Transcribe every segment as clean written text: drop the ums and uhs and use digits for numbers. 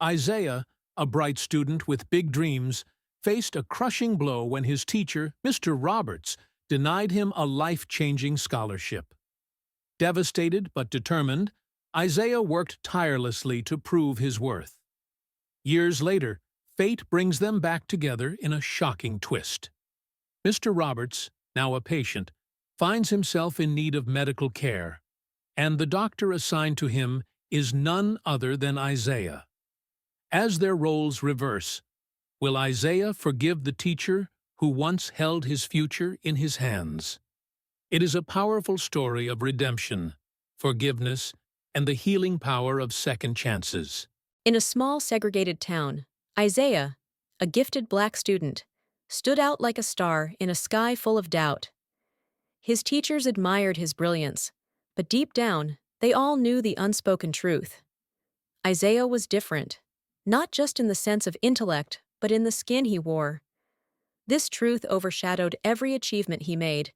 Isaiah, a bright student with big dreams, faced a crushing blow when his teacher, Mr. Roberts, denied him a life-changing scholarship. Devastated but determined, Isaiah worked tirelessly to prove his worth. Years later, fate brings them back together in a shocking twist. Mr. Roberts, now a patient, finds himself in need of medical care, and the doctor assigned to him is none other than Isaiah. As their roles reverse, will Isaiah forgive the teacher who once held his future in his hands? It is a powerful story of redemption, forgiveness, and the healing power of second chances. In a small segregated town, Isaiah, a gifted black student, stood out like a star in a sky full of doubt. His teachers admired his brilliance, but deep down, they all knew the unspoken truth. Isaiah was different, not just in the sense of intellect, but in the skin he wore. This truth overshadowed every achievement he made,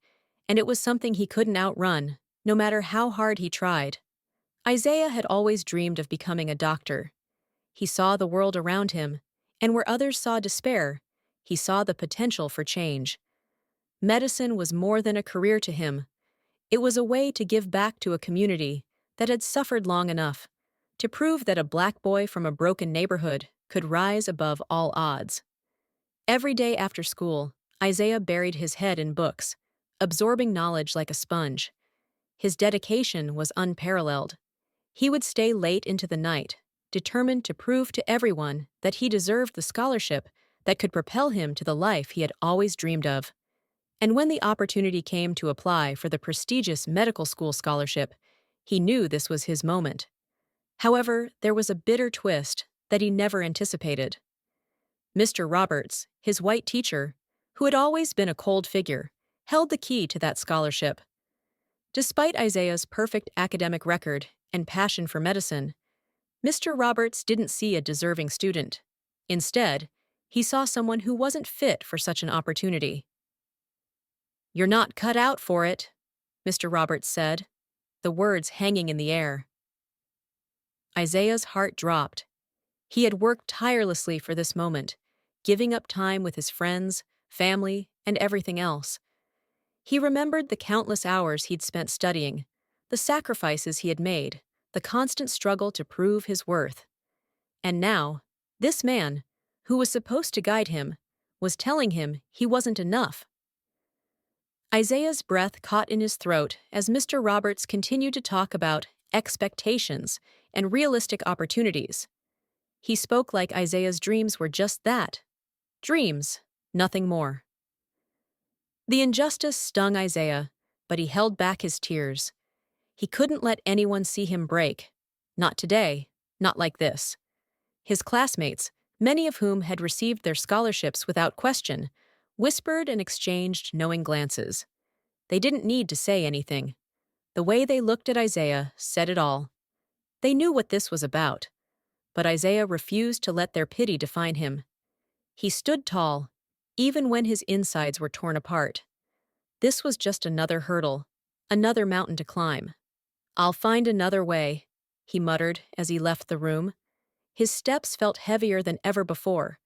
and it was something he couldn't outrun, no matter how hard he tried. Isaiah had always dreamed of becoming a doctor. He saw the world around him, and where others saw despair, he saw the potential for change. Medicine was more than a career to him. It was a way to give back to a community that had suffered long enough, to prove that a black boy from a broken neighborhood could rise above all odds. Every day after school, Isaiah buried his head in books, absorbing knowledge like a sponge. His dedication was unparalleled. He would stay late into the night, determined to prove to everyone that he deserved the scholarship that could propel him to the life he had always dreamed of. And when the opportunity came to apply for the prestigious medical school scholarship, he knew this was his moment. However, there was a bitter twist that he never anticipated. Mr. Roberts, his white teacher, who had always been a cold figure, held the key to that scholarship. Despite Isaiah's perfect academic record and passion for medicine, Mr. Roberts didn't see a deserving student. Instead, he saw someone who wasn't fit for such an opportunity. "You're not cut out for it," Mr. Roberts said, the words hanging in the air. Isaiah's heart dropped. He had worked tirelessly for this moment, giving up time with his friends, family, and everything else. He remembered the countless hours he'd spent studying, the sacrifices he had made, the constant struggle to prove his worth. And now, this man, who was supposed to guide him, was telling him he wasn't enough. Isaiah's breath caught in his throat as Mr. Roberts continued to talk about expectations and realistic opportunities. He spoke like Isaiah's dreams were just that. Dreams, nothing more. The injustice stung Isaiah, but he held back his tears. He couldn't let anyone see him break. Not today, not like this. His classmates, many of whom had received their scholarships without question, whispered and exchanged knowing glances. They didn't need to say anything. The way they looked at Isaiah said it all. They knew what this was about, but Isaiah refused to let their pity define him. He stood tall, even when his insides were torn apart. This was just another hurdle, another mountain to climb. "I'll find another way," he muttered as he left the room. His steps felt heavier than ever before,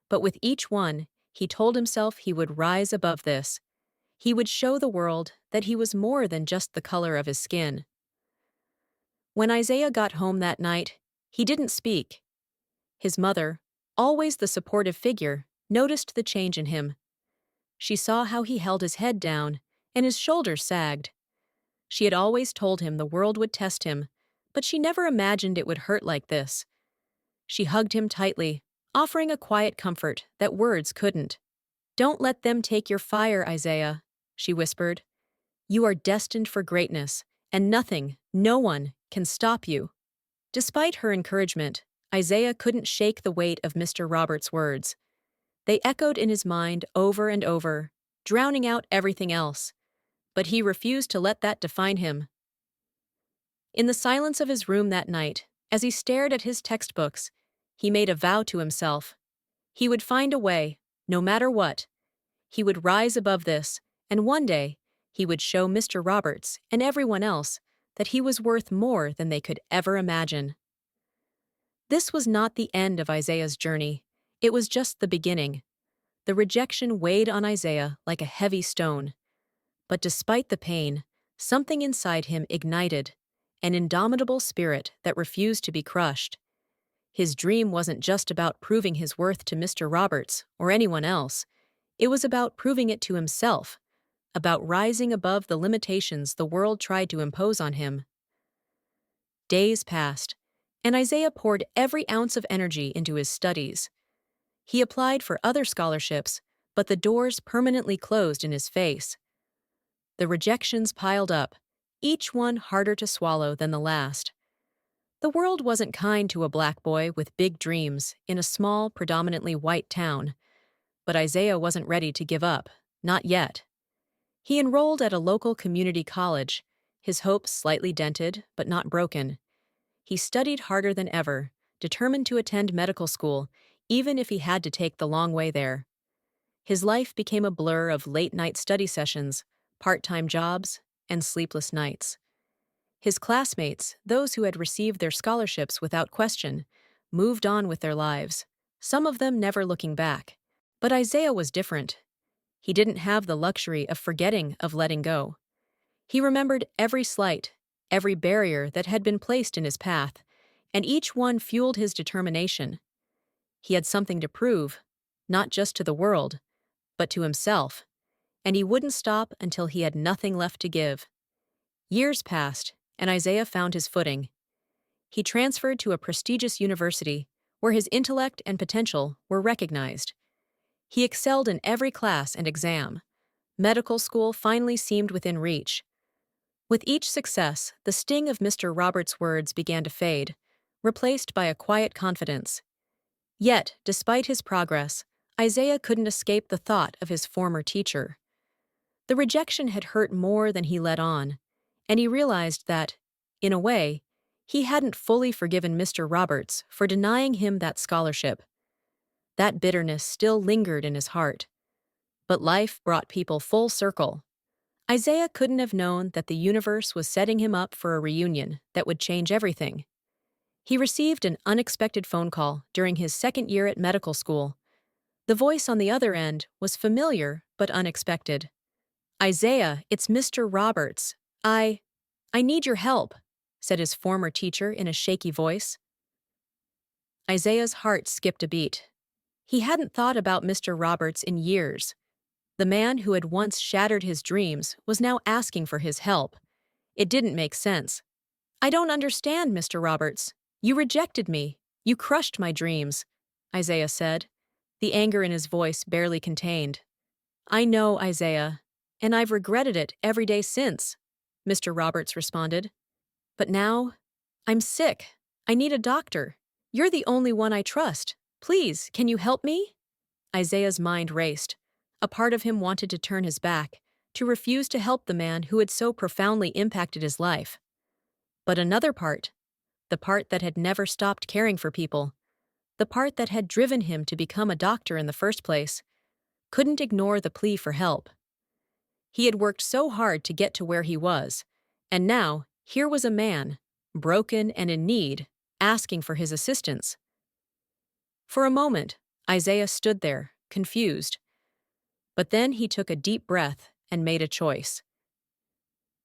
but with each one, he told himself he would rise above this. He would show the world that he was more than just the color of his skin. When Isaiah got home that night, he didn't speak. His mother, always the supportive figure, noticed the change in him. She saw how he held his head down, and his shoulders sagged. She had always told him the world would test him, but she never imagined it would hurt like this. She hugged him tightly, offering a quiet comfort that words couldn't. "Don't let them take your fire, Isaiah," she whispered. "You are destined for greatness, and nothing, no one, can stop you." Despite her encouragement, Isaiah couldn't shake the weight of Mr. Roberts' words. They echoed in his mind over and over, drowning out everything else. But he refused to let that define him. In the silence of his room that night, as he stared at his textbooks, he made a vow to himself. He would find a way, no matter what. He would rise above this, and one day, he would show Mr. Roberts and everyone else that he was worth more than they could ever imagine. This was not the end of Isaiah's journey. It was just the beginning. The rejection weighed on Isaiah like a heavy stone. But despite the pain, something inside him ignited, an indomitable spirit that refused to be crushed. His dream wasn't just about proving his worth to Mr. Roberts or anyone else. It was about proving it to himself, about rising above the limitations the world tried to impose on him. Days passed, and Isaiah poured every ounce of energy into his studies. He applied for other scholarships, but the doors permanently closed in his face. The rejections piled up, each one harder to swallow than the last. The world wasn't kind to a black boy with big dreams in a small, predominantly white town. But Isaiah wasn't ready to give up, not yet. He enrolled at a local community college, his hopes slightly dented but not broken. He studied harder than ever, determined to attend medical school, even if he had to take the long way there. His life became a blur of late-night study sessions, part-time jobs, and sleepless nights. His classmates, those who had received their scholarships without question, moved on with their lives, some of them never looking back. But Isaiah was different. He didn't have the luxury of forgetting, of letting go. He remembered every slight, every barrier that had been placed in his path, and each one fueled his determination. He had something to prove, not just to the world, but to himself, and he wouldn't stop until he had nothing left to give. Years passed, and Isaiah found his footing. He transferred to a prestigious university where his intellect and potential were recognized. He excelled in every class and exam. Medical school finally seemed within reach. With each success, the sting of Mr. Roberts' words began to fade, replaced by a quiet confidence. Yet, despite his progress, Isaiah couldn't escape the thought of his former teacher. The rejection had hurt more than he let on, and he realized that, in a way, he hadn't fully forgiven Mr. Roberts for denying him that scholarship. That bitterness still lingered in his heart. But life brought people full circle. Isaiah couldn't have known that the universe was setting him up for a reunion that would change everything. He received an unexpected phone call during his second year at medical school. The voice on the other end was familiar but unexpected. "Isaiah, it's Mr. Roberts. I need your help," said his former teacher in a shaky voice. Isaiah's heart skipped a beat. He hadn't thought about Mr. Roberts in years. The man who had once shattered his dreams was now asking for his help. It didn't make sense. "I don't understand, Mr. Roberts. You rejected me. You crushed my dreams," Isaiah said, the anger in his voice barely contained. "I know, Isaiah, and I've regretted it every day since," Mr. Roberts responded. "But now, I'm sick. I need a doctor. You're the only one I trust. Please, can you help me?" Isaiah's mind raced. A part of him wanted to turn his back, to refuse to help the man who had so profoundly impacted his life. But another part, the part that had never stopped caring for people, the part that had driven him to become a doctor in the first place, couldn't ignore the plea for help. He had worked so hard to get to where he was, and now here was a man, broken and in need, asking for his assistance. For a moment, Isaiah stood there, confused. But then he took a deep breath and made a choice.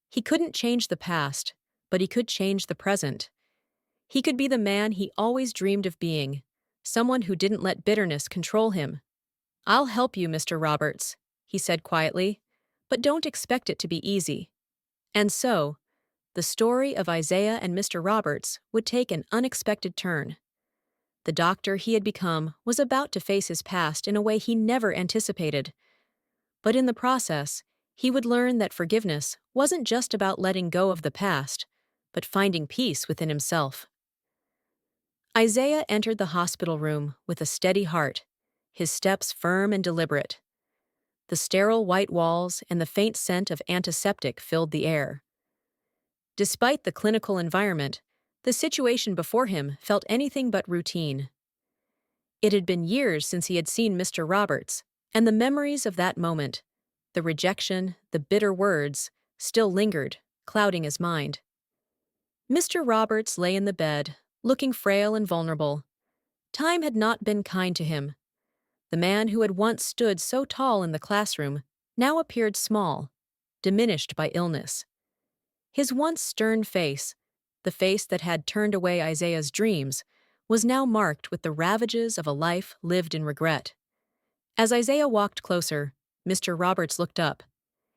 He couldn't change the past, but he could change the present. He could be the man he always dreamed of being, someone who didn't let bitterness control him. "I'll help you, Mr. Roberts," he said quietly, "but don't expect it to be easy." And so, the story of Isaiah and Mr. Roberts would take an unexpected turn. The doctor he had become was about to face his past in a way he never anticipated. But in the process, he would learn that forgiveness wasn't just about letting go of the past, but finding peace within himself. Isaiah entered the hospital room with a steady heart, his steps firm and deliberate. The sterile white walls and the faint scent of antiseptic filled the air. Despite the clinical environment, the situation before him felt anything but routine. It had been years since he had seen Mr. Roberts, and the memories of that moment, the rejection, the bitter words, still lingered, clouding his mind. Mr. Roberts lay in the bed, looking frail and vulnerable. Time had not been kind to him. The man who had once stood so tall in the classroom now appeared small, diminished by illness. His once stern face, the face that had turned away Isaiah's dreams, was now marked with the ravages of a life lived in regret. As Isaiah walked closer, Mr. Roberts looked up.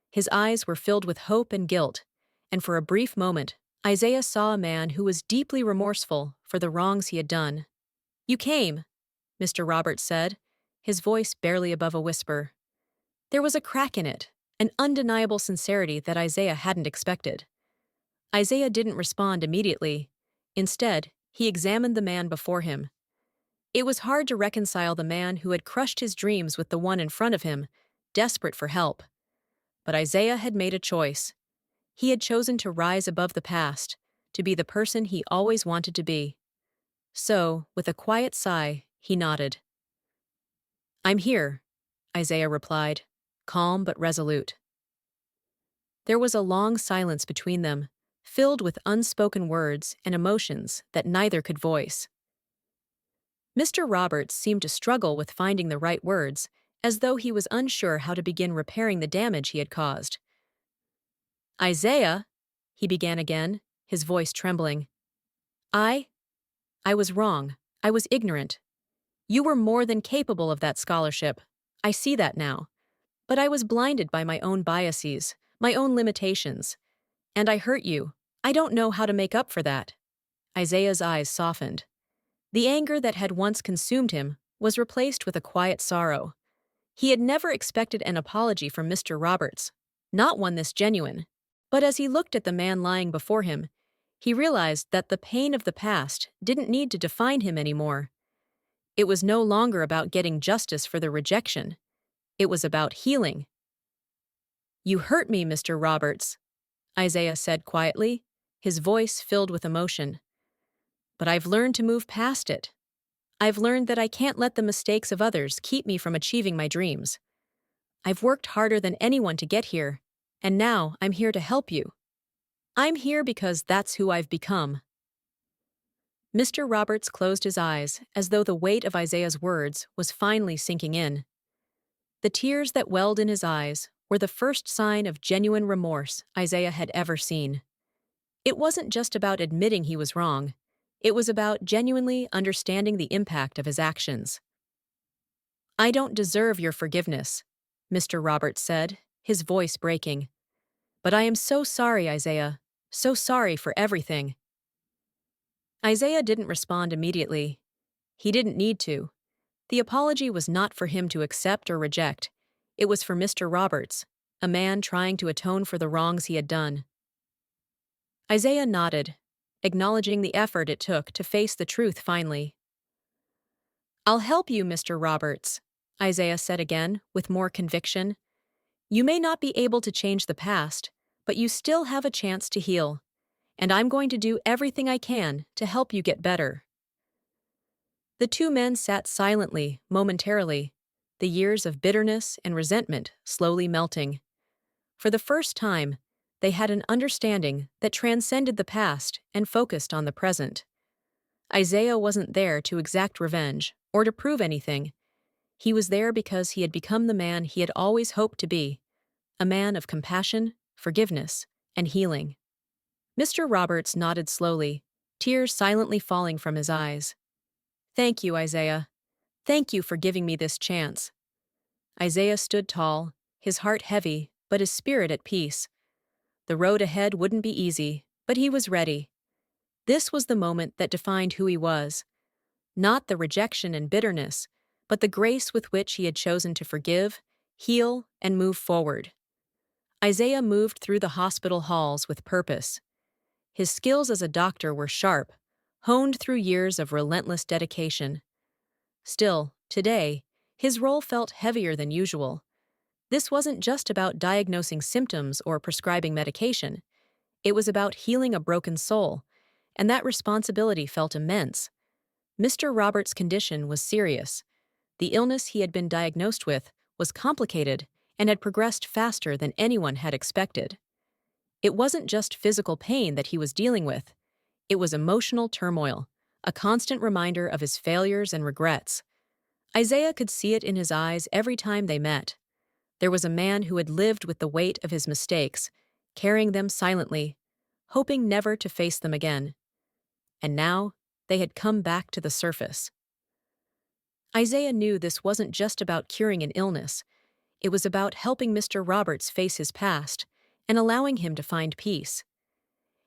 His eyes were filled with hope and guilt, and for a brief moment, Isaiah saw a man who was deeply remorseful for the wrongs he had done. "You came," Mr. Roberts said, his voice barely above a whisper. There was a crack in it, an undeniable sincerity that Isaiah hadn't expected. Isaiah didn't respond immediately. Instead, he examined the man before him. It was hard to reconcile the man who had crushed his dreams with the one in front of him, desperate for help. But Isaiah had made a choice. He had chosen to rise above the past, to be the person he always wanted to be. So, with a quiet sigh, he nodded. "I'm here," Isaiah replied, calm but resolute. There was a long silence between them, filled with unspoken words and emotions that neither could voice. Mr. Roberts seemed to struggle with finding the right words, as though he was unsure how to begin repairing the damage he had caused. "Isaiah," he began again, his voice trembling. I was wrong. I was ignorant. You were more than capable of that scholarship. I see that now. But I was blinded by my own biases, my own limitations. And I hurt you. I don't know how to make up for that." Isaiah's eyes softened. The anger that had once consumed him was replaced with a quiet sorrow. He had never expected an apology from Mr. Roberts, not one this genuine. But as he looked at the man lying before him, he realized that the pain of the past didn't need to define him anymore. It was no longer about getting justice for the rejection. It was about healing. "You hurt me, Mr. Roberts," Isaiah said quietly, his voice filled with emotion. "But I've learned to move past it. I've learned that I can't let the mistakes of others keep me from achieving my dreams. I've worked harder than anyone to get here, and now I'm here to help you. I'm here because that's who I've become." Mr. Roberts closed his eyes as though the weight of Isaiah's words was finally sinking in. The tears that welled in his eyes were the first sign of genuine remorse Isaiah had ever seen. It wasn't just about admitting he was wrong. It was about genuinely understanding the impact of his actions. "I don't deserve your forgiveness," Mr. Roberts said, his voice breaking. "But I am so sorry, Isaiah. So sorry for everything." Isaiah didn't respond immediately. He didn't need to. The apology was not for him to accept or reject. It was for Mr. Roberts, a man trying to atone for the wrongs he had done. Isaiah nodded, acknowledging the effort it took to face the truth finally. "I'll help you, Mr. Roberts," Isaiah said again, with more conviction. "You may not be able to change the past, but you still have a chance to heal. And I'm going to do everything I can to help you get better." The two men sat silently, momentarily, the years of bitterness and resentment slowly melting. For the first time, they had an understanding that transcended the past and focused on the present. Isaiah wasn't there to exact revenge or to prove anything. He was there because he had become the man he had always hoped to be, a man of compassion, forgiveness, and healing. Mr. Roberts nodded slowly, tears silently falling from his eyes. "Thank you, Isaiah. Thank you for giving me this chance." Isaiah stood tall, his heart heavy, but his spirit at peace. The road ahead wouldn't be easy, but he was ready. This was the moment that defined who he was. Not the rejection and bitterness, but the grace with which he had chosen to forgive, heal, and move forward. Isaiah moved through the hospital halls with purpose. His skills as a doctor were sharp, honed through years of relentless dedication. Still, today, his role felt heavier than usual. This wasn't just about diagnosing symptoms or prescribing medication. It was about healing a broken soul, and that responsibility felt immense. Mr. Roberts' condition was serious. The illness he had been diagnosed with was complicated and had progressed faster than anyone had expected. It wasn't just physical pain that he was dealing with. It was emotional turmoil, a constant reminder of his failures and regrets. Isaiah could see it in his eyes every time they met. There was a man who had lived with the weight of his mistakes, carrying them silently, hoping never to face them again. And now, they had come back to the surface. Isaiah knew this wasn't just about curing an illness. It was about helping Mr. Roberts face his past and allowing him to find peace.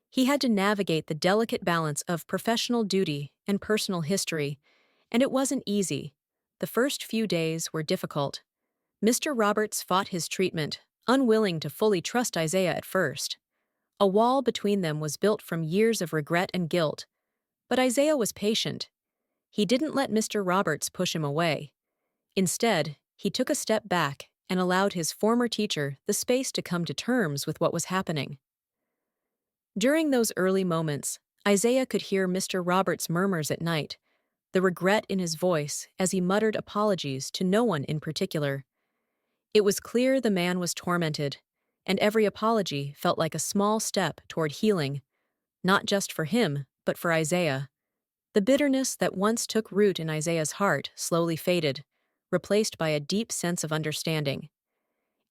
He had to navigate the delicate balance of professional duty and personal history, and it wasn't easy. The first few days were difficult. Mr. Roberts fought his treatment, unwilling to fully trust Isaiah at first. A wall between them was built from years of regret and guilt, but Isaiah was patient. He didn't let Mr. Roberts push him away. Instead, he took a step back and allowed his former teacher the space to come to terms with what was happening. During those early moments, Isaiah could hear Mr. Roberts' murmurs at night, the regret in his voice as he muttered apologies to no one in particular. It was clear the man was tormented, and every apology felt like a small step toward healing, not just for him, but for Isaiah. The bitterness that once took root in Isaiah's heart slowly faded, replaced by a deep sense of understanding.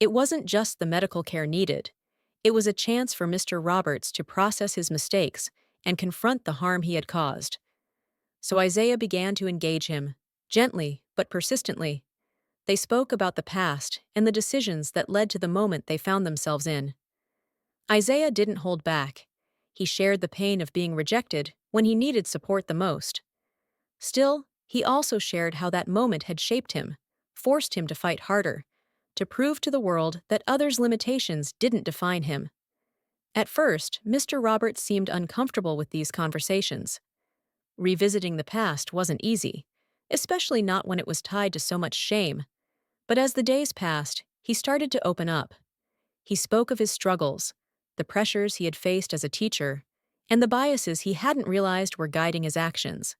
It wasn't just the medical care needed. It was a chance for Mr. Roberts to process his mistakes and confront the harm he had caused. So Isaiah began to engage him, gently but persistently. They spoke about the past and the decisions that led to the moment they found themselves in. Isaiah didn't hold back. He shared the pain of being rejected when he needed support the most. Still, he also shared how that moment had shaped him, forced him to fight harder, to prove to the world that others' limitations didn't define him. At first, Mr. Roberts seemed uncomfortable with these conversations. Revisiting the past wasn't easy, especially not when it was tied to so much shame. But as the days passed, he started to open up. He spoke of his struggles, the pressures he had faced as a teacher, and the biases he hadn't realized were guiding his actions.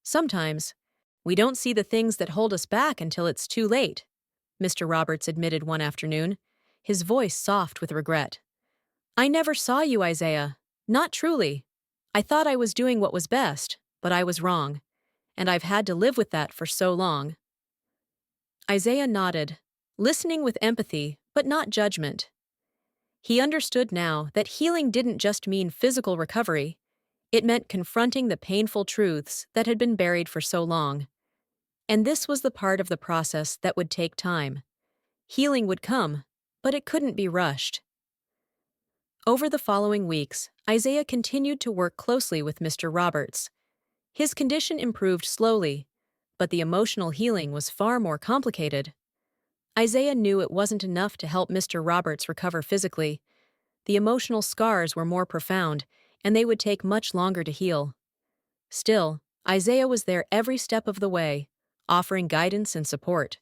Sometimes, we don't see the things that hold us back until it's too late, Mr. Roberts admitted one afternoon, his voice soft with regret. I never saw you, Isaiah. Not truly. I thought I was doing what was best, but I was wrong, and I've had to live with that for so long. Isaiah nodded, listening with empathy, but not judgment. He understood now that healing didn't just mean physical recovery. It meant confronting the painful truths that had been buried for so long. And this was the part of the process that would take time. Healing would come, but it couldn't be rushed. Over the following weeks, Isaiah continued to work closely with Mr. Roberts. His condition improved slowly, but the emotional healing was far more complicated. Isaiah knew it wasn't enough to help Mr. Roberts recover physically. The emotional scars were more profound, and they would take much longer to heal. Still, Isaiah was there every step of the way, offering guidance and support,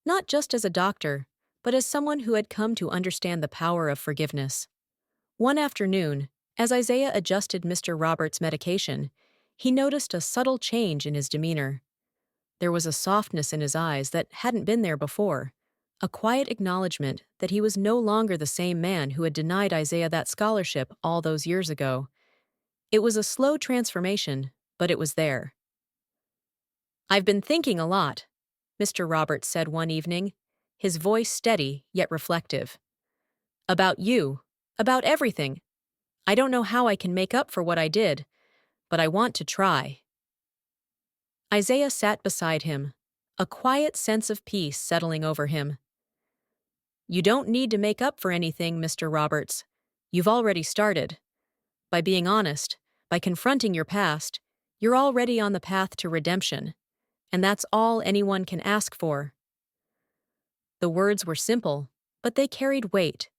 not just as a doctor, but as someone who had come to understand the power of forgiveness. One afternoon, as Isaiah adjusted Mr. Roberts' medication, he noticed a subtle change in his demeanor. There was a softness in his eyes that hadn't been there before, a quiet acknowledgement that he was no longer the same man who had denied Isaiah that scholarship all those years ago. It was a slow transformation, but it was there. I've been thinking a lot, Mr. Roberts said one evening, his voice steady yet reflective. About you, about everything. I don't know how I can make up for what I did, but I want to try. Isaiah sat beside him, a quiet sense of peace settling over him. You don't need to make up for anything, Mr. Roberts. You've already started. By being honest, by confronting your past, you're already on the path to redemption, and that's all anyone can ask for. The words were simple, but they carried weight.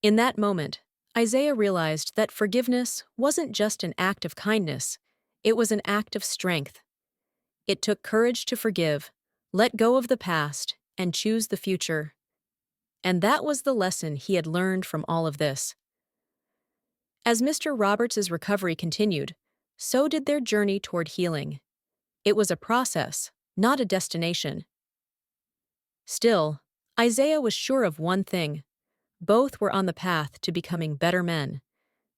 In that moment, Isaiah realized that forgiveness wasn't just an act of kindness, it was an act of strength. It took courage to forgive, let go of the past, and choose the future. And that was the lesson he had learned from all of this. As Mr. Roberts' recovery continued, so did their journey toward healing. It was a process, not a destination. Still, Isaiah was sure of one thing. Both were on the path to becoming better men.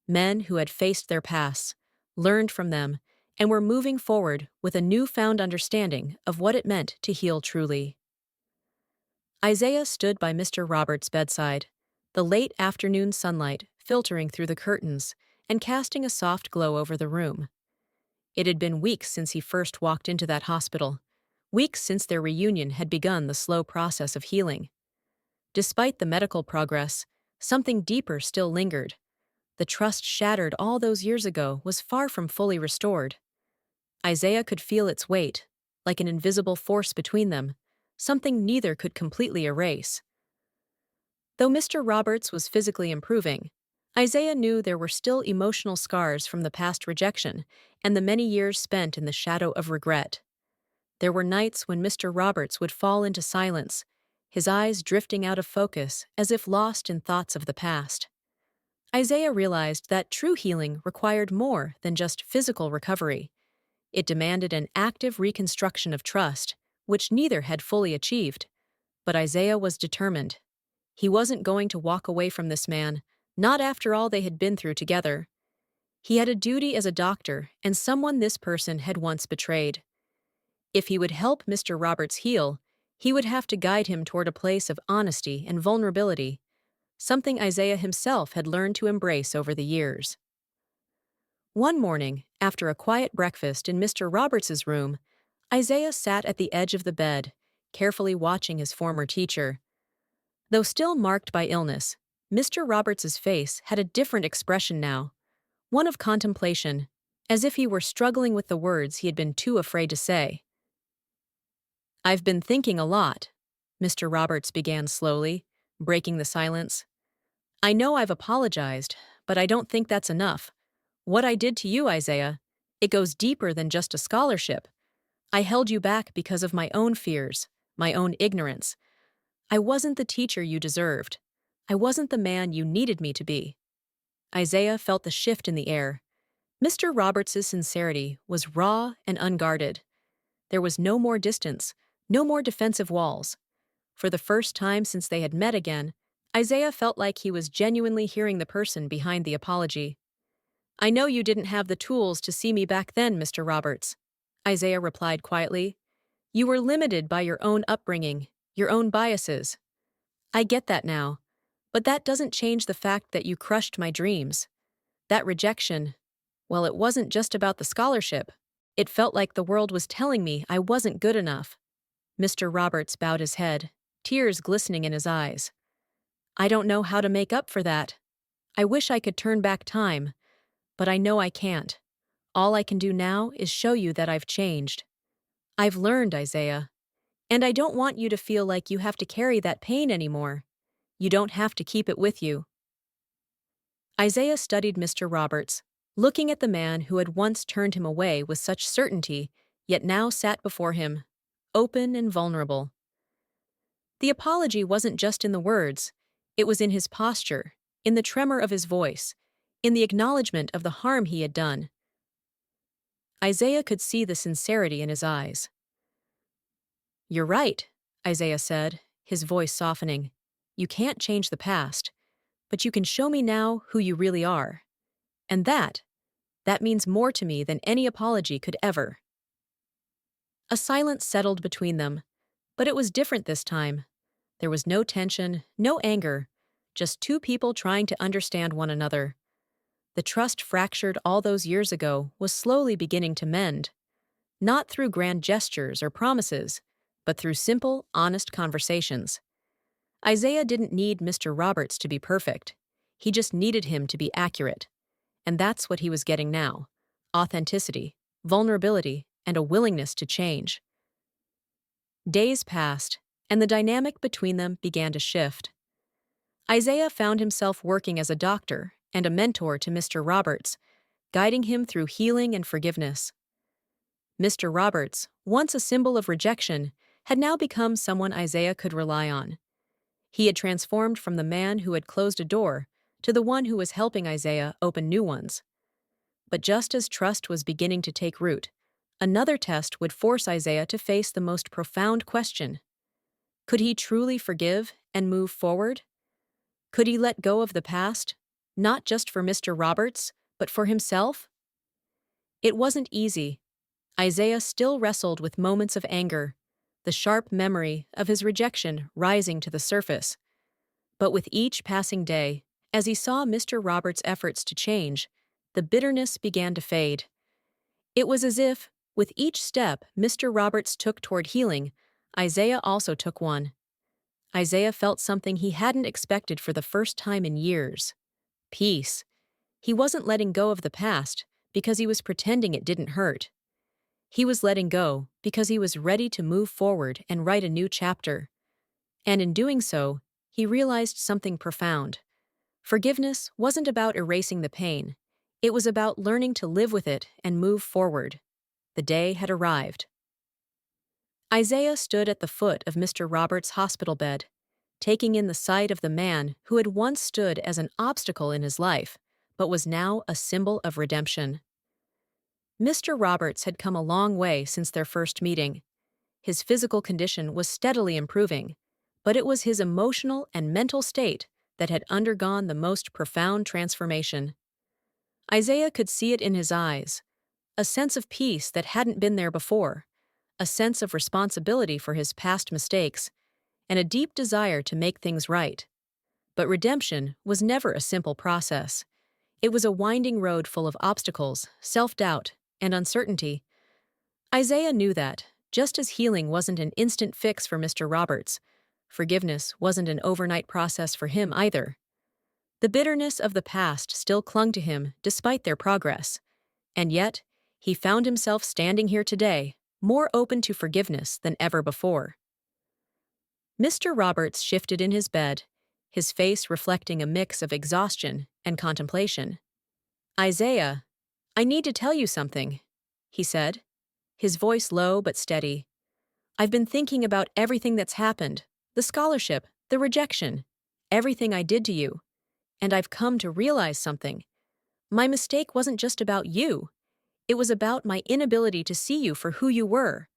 Men who had faced their pasts, learned from them, and were moving forward with a newfound understanding of what it meant to heal truly. Isaiah stood by Mr. Roberts' bedside, the late afternoon sunlight filtering through the curtains and casting a soft glow over the room. It had been weeks since he first walked into that hospital, weeks since their reunion had begun the slow process of healing. Despite the medical progress, something deeper still lingered. The trust shattered all those years ago was far from fully restored. Isaiah could feel its weight, like an invisible force between them, something neither could completely erase. Though Mr. Roberts was physically improving, Isaiah knew there were still emotional scars from the past rejection and the many years spent in the shadow of regret. There were nights when Mr. Roberts would fall into silence, his eyes drifting out of focus as if lost in thoughts of the past. Isaiah realized that true healing required more than just physical recovery. It demanded an active reconstruction of trust, which neither had fully achieved. But Isaiah was determined. He wasn't going to walk away from this man, not after all they had been through together. He had a duty as a doctor and someone this person had once betrayed. If he would help Mr. Roberts heal, he would have to guide him toward a place of honesty and vulnerability, something Isaiah himself had learned to embrace over the years. One morning, after a quiet breakfast in Mr. Roberts's room, Isaiah sat at the edge of the bed, carefully watching his former teacher. Though still marked by illness, Mr. Roberts's face had a different expression now, one of contemplation, as if he were struggling with the words he had been too afraid to say. "I've been thinking a lot," Mr. Roberts began slowly, breaking the silence. "I know I've apologized, but I don't think that's enough. What I did to you, Isaiah, it goes deeper than just a scholarship. I held you back because of my own fears, my own ignorance. I wasn't the teacher you deserved. I wasn't the man you needed me to be." Isaiah felt the shift in the air. Mr. Roberts's sincerity was raw and unguarded. There was no more distance, no more defensive walls. For the first time since they had met again, Isaiah felt like he was genuinely hearing the person behind the apology. "I know you didn't have the tools to see me back then, Mr. Roberts," Isaiah replied quietly. "You were limited by your own upbringing, your own biases. I get that now, but that doesn't change the fact that you crushed my dreams. That rejection, well, it wasn't just about the scholarship. It felt like the world was telling me I wasn't good enough." Mr. Roberts bowed his head, tears glistening in his eyes. "I don't know how to make up for that. I wish I could turn back time, but I know I can't. All I can do now is show you that I've changed. I've learned, Isaiah. And I don't want you to feel like you have to carry that pain anymore. You don't have to keep it with you." Isaiah studied Mr. Roberts, looking at the man who had once turned him away with such certainty, yet now sat before him, open and vulnerable. The apology wasn't just in the words, it was in his posture, in the tremor of his voice, in the acknowledgement of the harm he had done. Isaiah could see the sincerity in his eyes. "You're right," Isaiah said, his voice softening. "You can't change the past, but you can show me now who you really are. And that means more to me than any apology could ever." A silence settled between them, but it was different this time. There was no tension, no anger, just two people trying to understand one another. The trust fractured all those years ago was slowly beginning to mend, not through grand gestures or promises, but through simple, honest conversations. Isaiah didn't need Mr. Roberts to be perfect. He just needed him to be accurate. And that's what he was getting now: authenticity, vulnerability, and a willingness to change. Days passed, and the dynamic between them began to shift. Isaiah found himself working as a doctor and a mentor to Mr. Roberts, guiding him through healing and forgiveness. Mr. Roberts, once a symbol of rejection, had now become someone Isaiah could rely on. He had transformed from the man who had closed a door to the one who was helping Isaiah open new ones. But just as trust was beginning to take root, another test would force Isaiah to face the most profound question. Could he truly forgive and move forward? Could he let go of the past, not just for Mr. Roberts, but for himself? It wasn't easy. Isaiah still wrestled with moments of anger, the sharp memory of his rejection rising to the surface. But with each passing day, as he saw Mr. Roberts' efforts to change, the bitterness began to fade. It was as if, with each step Mr. Roberts took toward healing, Isaiah also took one. Isaiah felt something he hadn't expected for the first time in years: peace. He wasn't letting go of the past because he was pretending it didn't hurt. He was letting go because he was ready to move forward and write a new chapter. And in doing so, he realized something profound. Forgiveness wasn't about erasing the pain. It was about learning to live with it and move forward. The day had arrived. Isaiah stood at the foot of Mr. Roberts' hospital bed, taking in the sight of the man who had once stood as an obstacle in his life, but was now a symbol of redemption. Mr. Roberts had come a long way since their first meeting. His physical condition was steadily improving, but it was his emotional and mental state that had undergone the most profound transformation. Isaiah could see it in his eyes, a sense of peace that hadn't been there before, a sense of responsibility for his past mistakes, and a deep desire to make things right. But redemption was never a simple process. It was a winding road full of obstacles, self-doubt, and uncertainty. Isaiah knew that, just as healing wasn't an instant fix for Mr. Roberts, forgiveness wasn't an overnight process for him either. The bitterness of the past still clung to him despite their progress, and yet, he found himself standing here today, more open to forgiveness than ever before. Mr. Roberts shifted in his bed, his face reflecting a mix of exhaustion and contemplation. "Isaiah, I need to tell you something," he said, his voice low but steady. "I've been thinking about everything that's happened, the scholarship, the rejection, everything I did to you, and I've come to realize something. My mistake wasn't just about you. It was about my inability to see you for who you were.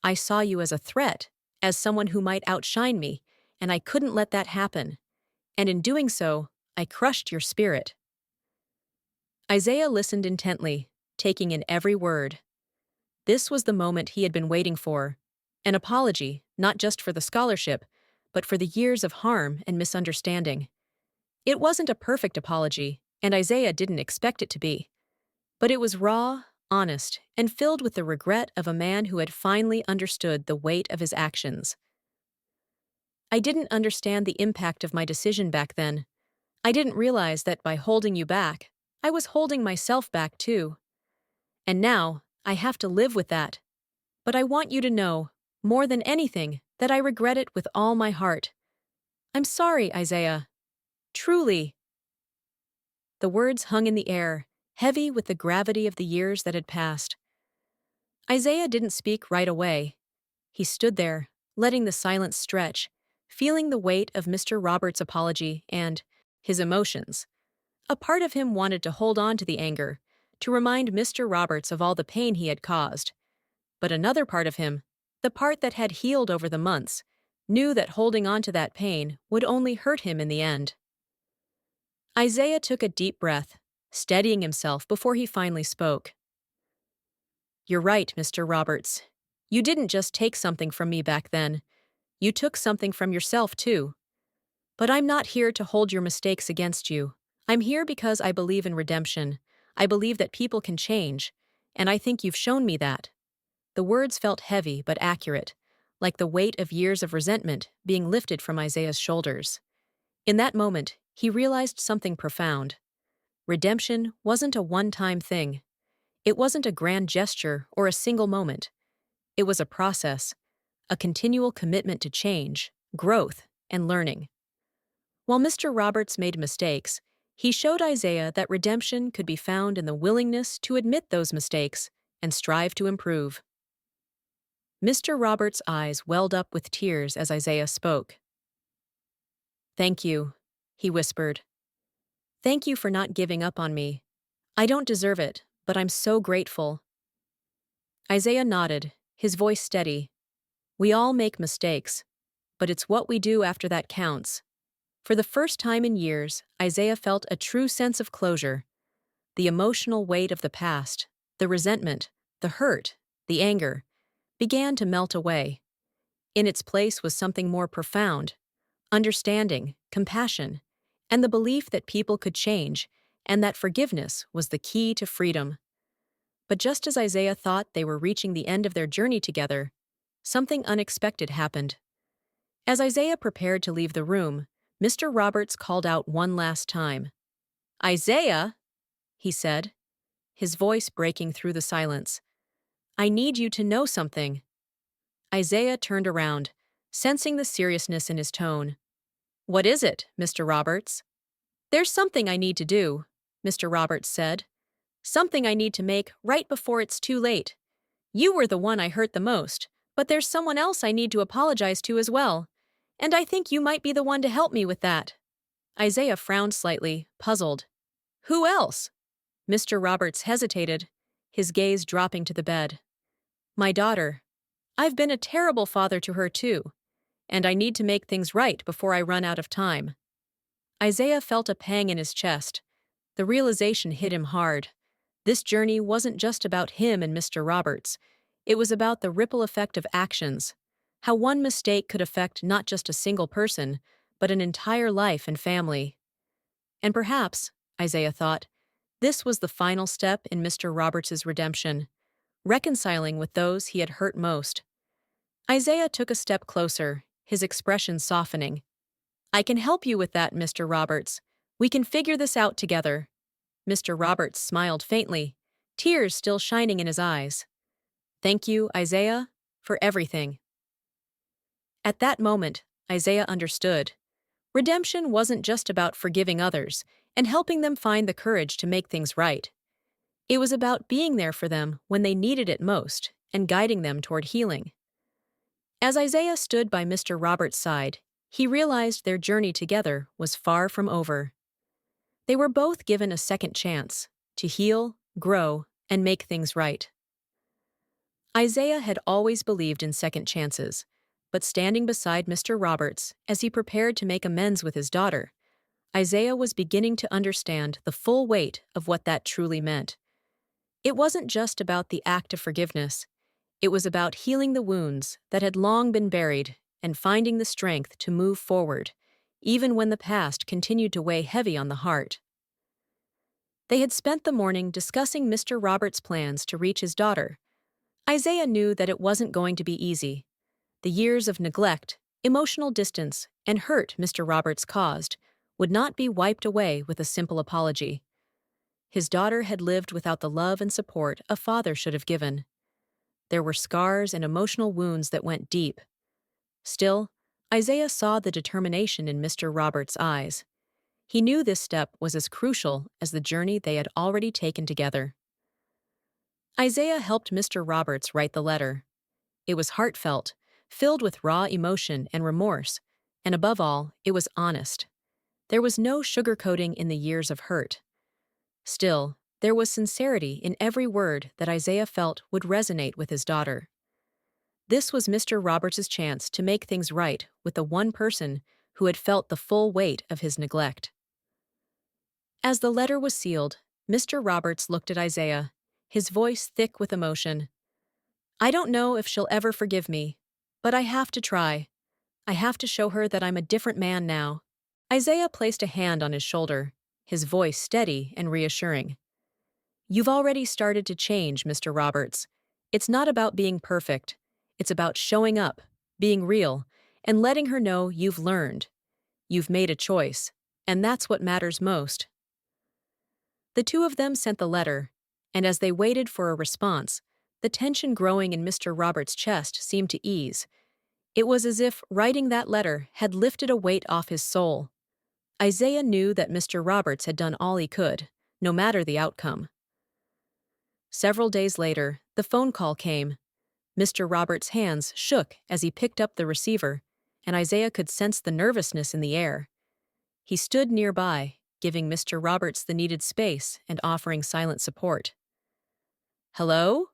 I saw you as a threat, as someone who might outshine me, and I couldn't let that happen. And in doing so, I crushed your spirit." Isaiah listened intently, taking in every word. This was the moment he had been waiting for. An apology, not just for the scholarship, but for the years of harm and misunderstanding. It wasn't a perfect apology, and Isaiah didn't expect it to be. But it was raw, honest, and filled with the regret of a man who had finally understood the weight of his actions. "I didn't understand the impact of my decision back then. I didn't realize that by holding you back, I was holding myself back too. And now, I have to live with that. But I want you to know, more than anything, that I regret it with all my heart. I'm sorry, Isaiah. Truly." The words hung in the air, heavy with the gravity of the years that had passed. Isaiah didn't speak right away. He stood there, letting the silence stretch, feeling the weight of Mr. Roberts' apology and his emotions. A part of him wanted to hold on to the anger, to remind Mr. Roberts of all the pain he had caused. But another part of him, the part that had healed over the months, knew that holding on to that pain would only hurt him in the end. Isaiah took a deep breath, steadying himself before he finally spoke. "You're right, Mr. Roberts. You didn't just take something from me back then. You took something from yourself, too. But I'm not here to hold your mistakes against you. I'm here because I believe in redemption. I believe that people can change, and I think you've shown me that." The words felt heavy but accurate, like the weight of years of resentment being lifted from Isaiah's shoulders. In that moment, he realized something profound. Redemption wasn't a one-time thing. It wasn't a grand gesture or a single moment. It was a process, a continual commitment to change, growth, and learning. While Mr. Roberts made mistakes, he showed Isaiah that redemption could be found in the willingness to admit those mistakes and strive to improve. Mr. Roberts' eyes welled up with tears as Isaiah spoke. "Thank you," he whispered. "Thank you for not giving up on me. I don't deserve it, but I'm so grateful." Isaiah nodded, his voice steady. "We all make mistakes, but it's what we do after that counts." For the first time in years, Isaiah felt a true sense of closure. The emotional weight of the past, The resentment, the hurt, the anger began to melt away. In its place was something more profound: understanding, compassion, and the belief that people could change and that forgiveness was the key to freedom. But just as Isaiah thought they were reaching the end of their journey together, something unexpected happened. As Isaiah prepared to leave the room, Mr. Roberts called out one last time. "Isaiah," he said, his voice breaking through the silence, "I need you to know something." Isaiah turned around, sensing the seriousness in his tone. "What is it, Mr. Roberts?" "There's something I need to do," Mr. Roberts said. "Something I need to make right before it's too late. You were the one I hurt the most, but there's someone else I need to apologize to as well. And I think you might be the one to help me with that." Isaiah frowned slightly, puzzled. "Who else?" Mr. Roberts hesitated, his gaze dropping to the bed. "My daughter. I've been a terrible father to her too, and I need to make things right before I run out of time." Isaiah felt a pang in his chest. The realization hit him hard. This journey wasn't just about him and Mr. Roberts. It was about the ripple effect of actions, how one mistake could affect not just a single person, but an entire life and family. And perhaps, Isaiah thought, this was the final step in Mr. Roberts's redemption, reconciling with those he had hurt most. Isaiah took a step closer, his expression softening. "I can help you with that, Mr. Roberts. We can figure this out together." Mr. Roberts smiled faintly, tears still shining in his eyes. "Thank you, Isaiah, for everything." At that moment, Isaiah understood. Redemption wasn't just about forgiving others and helping them find the courage to make things right. It was about being there for them when they needed it most and guiding them toward healing. As Isaiah stood by Mr. Roberts' side, he realized their journey together was far from over. They were both given a second chance to heal, grow, and make things right. Isaiah had always believed in second chances, but standing beside Mr. Roberts as he prepared to make amends with his daughter, Isaiah was beginning to understand the full weight of what that truly meant. It wasn't just about the act of forgiveness. It was about healing the wounds that had long been buried and finding the strength to move forward, even when the past continued to weigh heavy on the heart. They had spent the morning discussing Mr. Roberts' plans to reach his daughter. Isaiah knew that it wasn't going to be easy. The years of neglect, emotional distance, and hurt Mr. Roberts caused would not be wiped away with a simple apology. His daughter had lived without the love and support a father should have given. There were scars and emotional wounds that went deep. Still, Isaiah saw the determination in Mr. Roberts' eyes. He knew this step was as crucial as the journey they had already taken together. Isaiah helped Mr. Roberts write the letter. It was heartfelt, filled with raw emotion and remorse, and above all, it was honest. There was no sugarcoating in the years of hurt. Still, there was sincerity in every word that Isaiah felt would resonate with his daughter. This was Mr. Roberts' chance to make things right with the one person who had felt the full weight of his neglect. As the letter was sealed, Mr. Roberts looked at Isaiah, his voice thick with emotion. "I don't know if she'll ever forgive me, but I have to try. I have to show her that I'm a different man now." Isaiah placed a hand on his shoulder, his voice steady and reassuring. "You've already started to change, Mr. Roberts. It's not about being perfect. It's about showing up, being real, and letting her know you've learned. You've made a choice, and that's what matters most." The two of them sent the letter, and as they waited for a response, the tension growing in Mr. Roberts' chest seemed to ease. It was as if writing that letter had lifted a weight off his soul. Isaiah knew that Mr. Roberts had done all he could, no matter the outcome. Several days later, the phone call came. Mr. Roberts' hands shook as he picked up the receiver, and Isaiah could sense the nervousness in the air. He stood nearby, giving Mr. Roberts the needed space and offering silent support. "Hello?"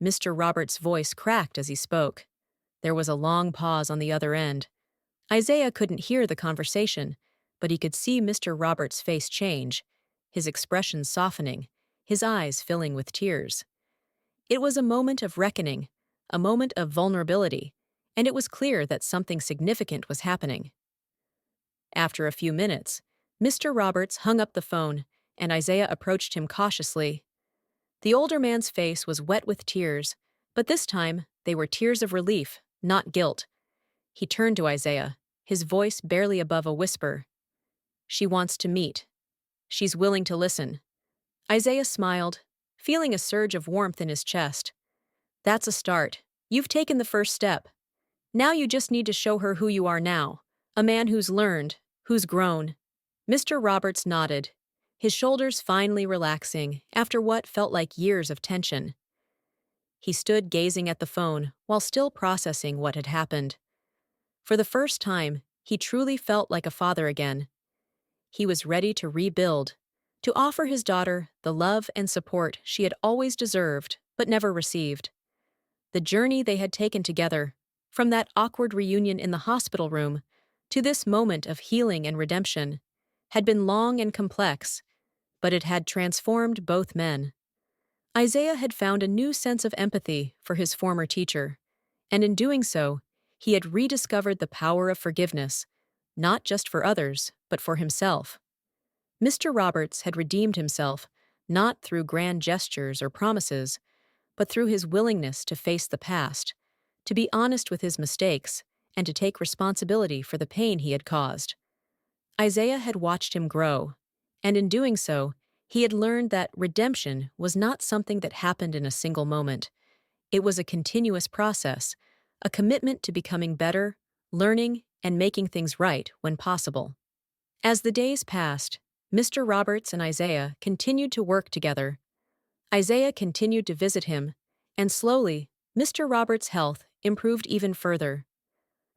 Mr. Roberts' voice cracked as he spoke. There was a long pause on the other end. Isaiah couldn't hear the conversation, but he could see Mr. Roberts' face change, his expression softening, his eyes filling with tears. It was a moment of reckoning, a moment of vulnerability, and it was clear that something significant was happening. After a few minutes, Mr. Roberts hung up the phone, and Isaiah approached him cautiously. The older man's face was wet with tears, but this time they were tears of relief, not guilt. He turned to Isaiah, his voice barely above a whisper. "She wants to meet. She's willing to listen." Isaiah smiled, feeling a surge of warmth in his chest. "That's a start. You've taken the first step. Now you just need to show her who you are now, a man who's learned, who's grown." Mr. Roberts nodded, his shoulders finally relaxing after what felt like years of tension. He stood gazing at the phone while still processing what had happened. For the first time, he truly felt like a father again. He was ready to rebuild, to offer his daughter the love and support she had always deserved but never received. The journey they had taken together, from that awkward reunion in the hospital room to this moment of healing and redemption, had been long and complex, but it had transformed both men. Isaiah had found a new sense of empathy for his former teacher, and in doing so, he had rediscovered the power of forgiveness, not just for others, but for himself. Mr. Roberts had redeemed himself, not through grand gestures or promises, but through his willingness to face the past, to be honest with his mistakes, and to take responsibility for the pain he had caused. Isaiah had watched him grow, and in doing so, he had learned that redemption was not something that happened in a single moment. It was a continuous process, a commitment to becoming better, learning, and making things right when possible. As the days passed, Mr. Roberts and Isaiah continued to work together. Isaiah continued to visit him, and slowly, Mr. Roberts' health improved even further.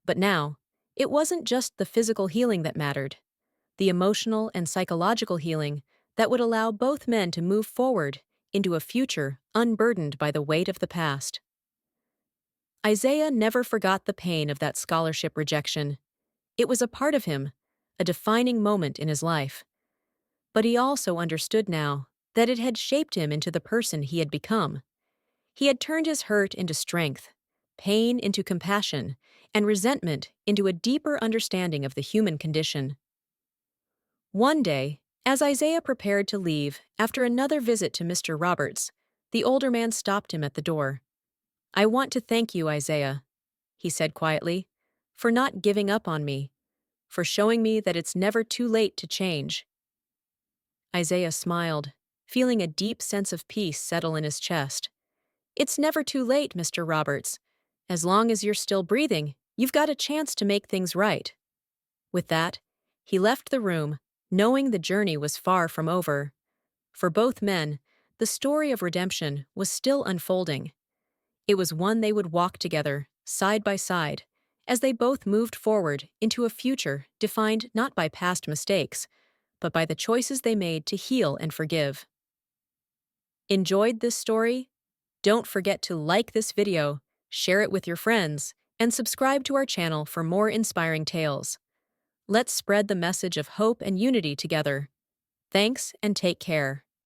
But now, it wasn't just the physical healing that mattered. The emotional and psychological healing that would allow both men to move forward into a future unburdened by the weight of the past. Isaiah never forgot the pain of that scholarship rejection. It was a part of him, a defining moment in his life. But he also understood now that it had shaped him into the person he had become. He had turned his hurt into strength, pain into compassion, and resentment into a deeper understanding of the human condition. One day, as Isaiah prepared to leave after another visit to Mr. Roberts, the older man stopped him at the door. "I want to thank you, Isaiah," he said quietly, "for not giving up on me, for showing me that it's never too late to change." Isaiah smiled, feeling a deep sense of peace settle in his chest. "It's never too late, Mr. Roberts. As long as you're still breathing, you've got a chance to make things right." With that, he left the room, knowing the journey was far from over. For both men, the story of redemption was still unfolding. It was one they would walk together, side by side, as they both moved forward into a future defined not by past mistakes, but by the choices they made to heal and forgive. Enjoyed this story? Don't forget to like this video, share it with your friends, and subscribe to our channel for more inspiring tales. Let's spread the message of hope and unity together. Thanks and take care.